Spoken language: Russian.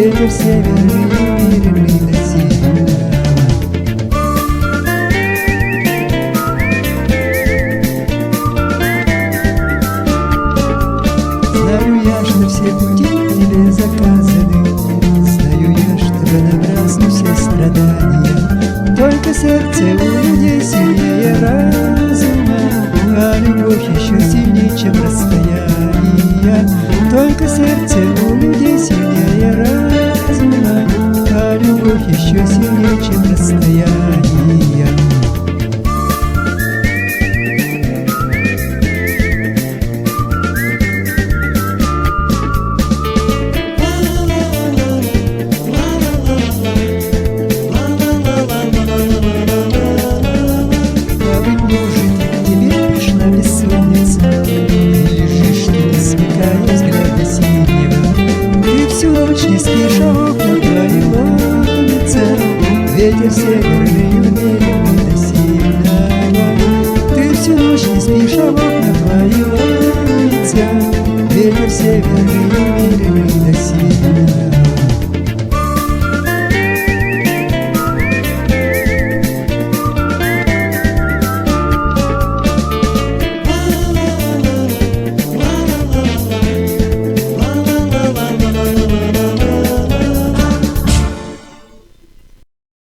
ветер северный, уверенный до сильного. Знаю я, что все пути тебе заказаны, знаю я, что напрасны все страдания. Только сердце у людей сильнее разума, а любовь еще сильнее, чем расстояние. Только сердце у людей сильнее разума, а любовь еще сильнее, чем расстояние. Не спишь, а окна твои ломятся, ветер северный, умеренный до сильного. Ты всю ночь не спишь, а окна твои ломятся, ветер северный.